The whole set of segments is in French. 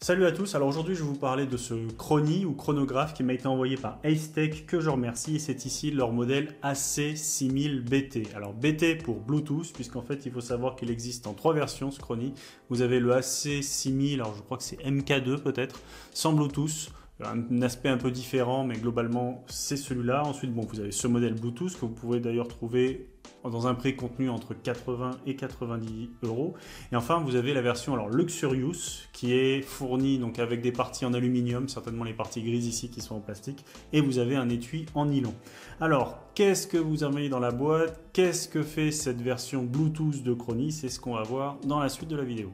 Salut à tous, alors aujourd'hui je vais vous parler de ce Chronie ou chronographe qui m'a été envoyé par Acetech que je remercie, et c'est ici leur modèle AC6000BT. Alors BT pour Bluetooth, puisqu'en fait il faut savoir qu'il existe en trois versions ce Chronie. Vous avez le AC6000, alors je crois que c'est MK2 peut-être, sans Bluetooth. Un aspect un peu différent, mais globalement c'est celui-là. Ensuite, bon, vous avez ce modèle Bluetooth que vous pouvez d'ailleurs trouver dans un prix contenu entre 80 et 90 euros. Et enfin, vous avez la version alors Luxurious qui est fournie donc avec des parties en aluminium, certainement les parties grises ici qui sont en plastique, et vous avez un étui en nylon. Alors, qu'est-ce que vous avez dans la boîte? Qu'est-ce que fait cette version Bluetooth de Chronie? C'est ce qu'on va voir dans la suite de la vidéo.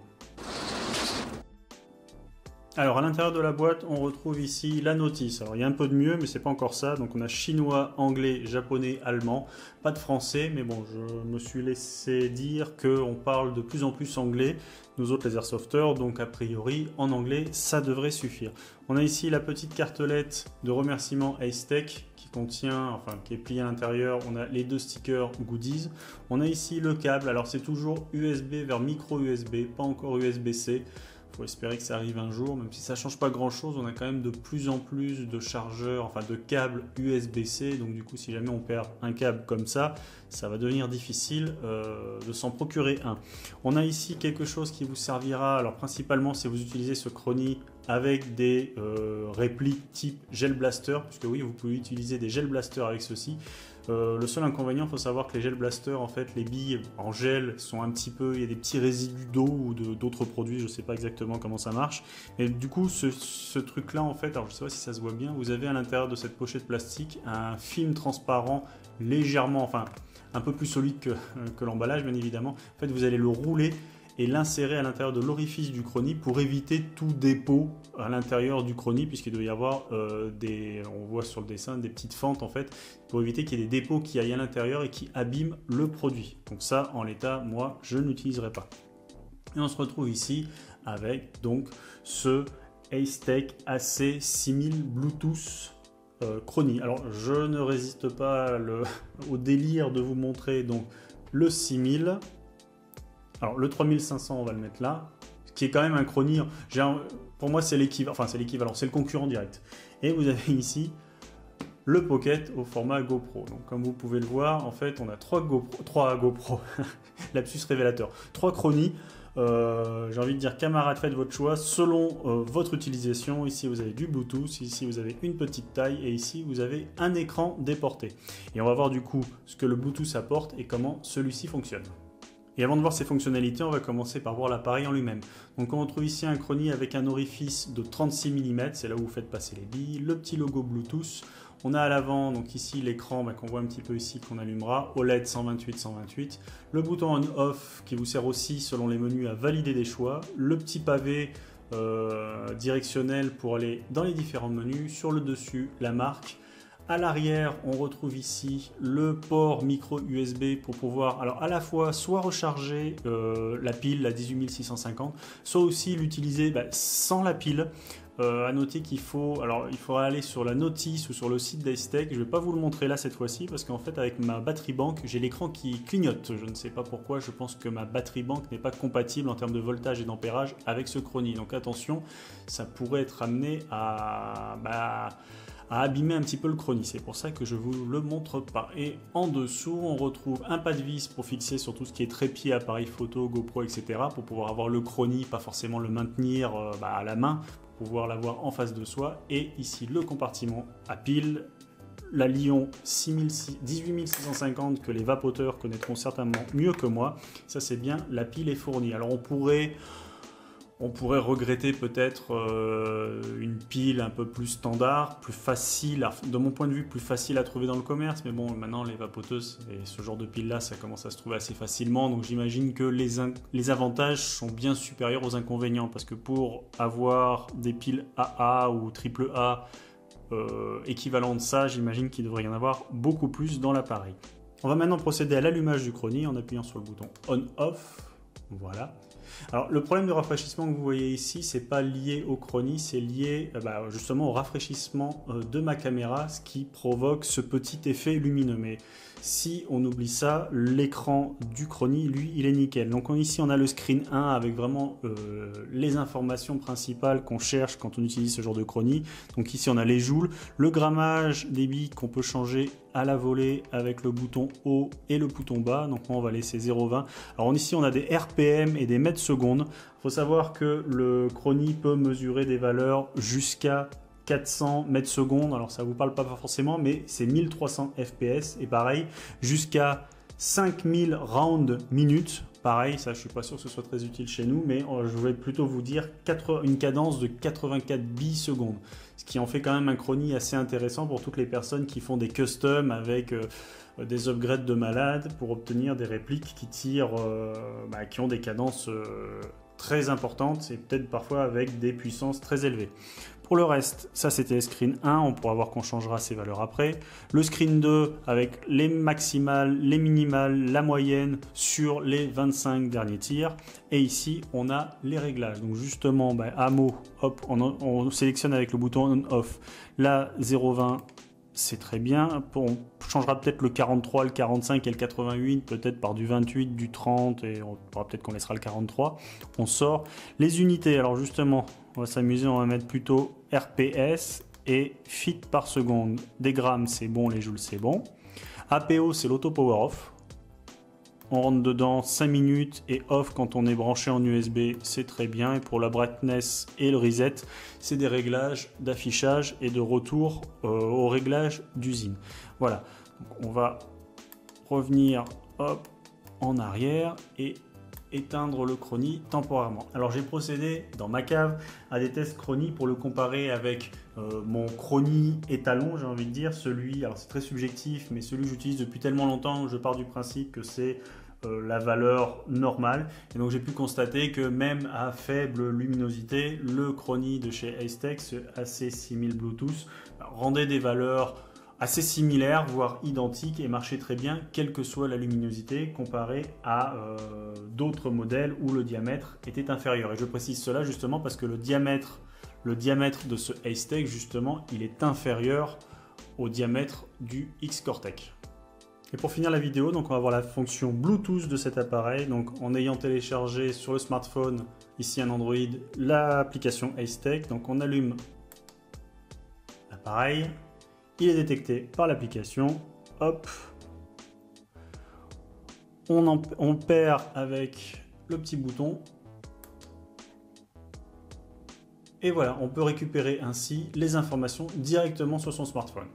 Alors à l'intérieur de la boîte, on retrouve ici la notice. Alors il y a un peu de mieux, mais c'est pas encore ça. Donc on a chinois, anglais, japonais, allemand. Pas de français, mais bon, je me suis laissé dire qu'on parle de plus en plus anglais, nous autres les airsofters, donc a priori en anglais, ça devrait suffire. On a ici la petite cartelette de remerciement Acetech qui contient, enfin qui est pliée à l'intérieur. On a les deux stickers goodies. On a ici le câble. Alors c'est toujours USB vers micro USB, pas encore USB-C. Il faut espérer que ça arrive un jour, même si ça ne change pas grand chose, on a quand même de plus en plus de chargeurs, enfin de câbles USB-C, donc du coup si jamais on perd un câble comme ça va devenir difficile de s'en procurer un. On a ici quelque chose qui vous servira, alors principalement si vous utilisez ce Chronie avec des répliques type gel blaster, puisque oui vous pouvez utiliser des gel blasters avec ceci. Le seul inconvénient, il faut savoir que les gel blasters, en fait, les billes en gel sont un petit peu, il y a des petits résidus d'eau ou d'autres produits, je ne sais pas exactement comment ça marche. Et du coup, ce truc-là, en fait, alors je ne sais pas si ça se voit bien, vous avez à l'intérieur de cette pochette plastique un film transparent légèrement, enfin, un peu plus solide que l'emballage, bien évidemment. En fait, vous allez le rouler et l'insérer à l'intérieur de l'orifice du Chronie pour éviter tout dépôt à l'intérieur du Chronie, puisqu'il doit y avoir on voit sur le dessin des petites fentes en fait, pour éviter qu'il y ait des dépôts qui aillent à l'intérieur et qui abîment le produit. Donc ça, en l'état, moi, je n'utiliserai pas. Et on se retrouve ici avec donc ce Acetech AC6000 Bluetooth Chronie. Alors je ne résiste pas au délire de vous montrer donc le 6000. Alors le 3500 on va le mettre là, qui est quand même un Chronie, pour moi c'est l'équivalent, enfin c'est l'équivalent, c'est le concurrent direct. Et vous avez ici le Pocket au format GoPro. Donc comme vous pouvez le voir, en fait on a trois GoPro, lapsus révélateur, 3 Chronie. J'ai envie de dire camarades, faites votre choix selon votre utilisation. Ici vous avez du Bluetooth, ici vous avez une petite taille et ici vous avez un écran déporté. Et on va voir du coup ce que le Bluetooth apporte et comment celui-ci fonctionne. Et avant de voir ses fonctionnalités, on va commencer par voir l'appareil en lui-même. Donc on retrouve ici un Chronie avec un orifice de 36 mm, c'est là où vous faites passer les billes, le petit logo Bluetooth. On a à l'avant, donc ici l'écran qu'on voit un petit peu ici, qu'on allumera, OLED 128-128. Le bouton on-off qui vous sert aussi selon les menus à valider des choix. Le petit pavé directionnel pour aller dans les différents menus. Sur le dessus, la marque. À l'arrière, on retrouve ici le port micro USB pour pouvoir alors à la fois soit recharger la pile, la 18650, soit aussi l'utiliser sans la pile. À noter qu'il faudra aller sur la notice ou sur le site d'Acetech. Je ne vais pas vous le montrer là cette fois-ci parce qu'en fait avec ma batterie bank, j'ai l'écran qui clignote. Je ne sais pas pourquoi, je pense que ma batterie bank n'est pas compatible en termes de voltage et d'ampérage avec ce Chronie. Donc attention, ça pourrait être amené à abîmer un petit peu le Chronie, c'est pour ça que je vous le montre pas. Et en dessous on retrouve un pas de vis pour fixer sur tout ce qui est trépied, appareil photo, GoPro, etc. pour pouvoir avoir le Chronie, pas forcément le maintenir à la main, pour pouvoir l'avoir en face de soi. Et ici le compartiment à pile, la Lion 18650 que les vapoteurs connaîtront certainement mieux que moi. Ça c'est bien, la pile est fournie. Alors on pourrait regretter peut-être une pile un peu plus standard, plus facile, de mon point de vue plus facile à trouver dans le commerce, mais bon maintenant les vapoteuses et ce genre de pile là ça commence à se trouver assez facilement, donc j'imagine que les avantages sont bien supérieurs aux inconvénients, parce que pour avoir des piles AA ou AAA équivalent de ça, j'imagine qu'il devrait y en avoir beaucoup plus dans l'appareil. On va maintenant procéder à l'allumage du Chronie en appuyant sur le bouton on-off, voilà. Alors le problème de rafraîchissement que vous voyez ici, c'est pas lié au chronie, c'est lié justement au rafraîchissement de ma caméra, ce qui provoque ce petit effet lumineux. Mais si on oublie ça, l'écran du chronie, lui, il est nickel. Donc ici, on a le screen 1 avec vraiment les informations principales qu'on cherche quand on utilise ce genre de chronie. Donc ici, on a les joules, le grammage des billes qu'on peut changer à la volée avec le bouton haut et le bouton bas. Donc moi, on va laisser 0,20. Alors ici, on a des RPM et des mètres secondes. Il faut savoir que le chronie peut mesurer des valeurs jusqu'à 400 mètres secondes, alors ça vous parle pas forcément, mais c'est 1300 fps, et pareil, jusqu'à 5000 rounds minutes, pareil, ça je suis pas sûr que ce soit très utile chez nous, mais je vais plutôt vous dire une cadence de 84 billes secondes, ce qui en fait quand même un chronie assez intéressant pour toutes les personnes qui font des customs avec des upgrades de malades pour obtenir des répliques qui tirent, qui ont des cadences très importantes et peut-être parfois avec des puissances très élevées. Pour le reste, ça c'était le screen 1, on pourra voir qu'on changera ces valeurs après. Le screen 2 avec les maximales, les minimales, la moyenne sur les 25 derniers tirs. Et ici, on a les réglages. Donc justement, ammo, hop, on sélectionne avec le bouton on-off. Là, 0,20, c'est très bien. On changera peut-être le 43, le 45 et le 88, peut-être par du 28, du 30, et on pourra peut-être qu'on laissera le 43. On sort. Les unités, alors justement, on va s'amuser, on va mettre plutôt RPS et feet par seconde. Des grammes, c'est bon, les joules, c'est bon. APO, c'est l'auto power off. On rentre dedans 5 minutes et off quand on est branché en USB, c'est très bien. Et pour la brightness et le reset, c'est des réglages d'affichage et de retour au réglage d'usine. Voilà, donc on va revenir hop, en arrière et éteindre le chronie temporairement. Alors j'ai procédé dans ma cave à des tests chronie pour le comparer avec mon chronie étalon, j'ai envie de dire, celui, alors c'est très subjectif, mais celui que j'utilise depuis tellement longtemps, je pars du principe que c'est la valeur normale, et donc j'ai pu constater que même à faible luminosité, le chronie de chez Acetec, ce AC6000 Bluetooth, rendait des valeurs assez similaires, voire identiques, et marchait très bien, quelle que soit la luminosité, comparé à d'autres modèles où le diamètre était inférieur. Et je précise cela justement parce que le diamètre de ce Acetec, justement, il est inférieur au diamètre du X-Cortec. Et pour finir la vidéo, donc on va voir la fonction Bluetooth de cet appareil. Donc en ayant téléchargé sur le smartphone, ici un Android, l'application Acetec. Donc on allume l'appareil, il est détecté par l'application. Hop, on perd avec le petit bouton. Et voilà, on peut récupérer ainsi les informations directement sur son smartphone.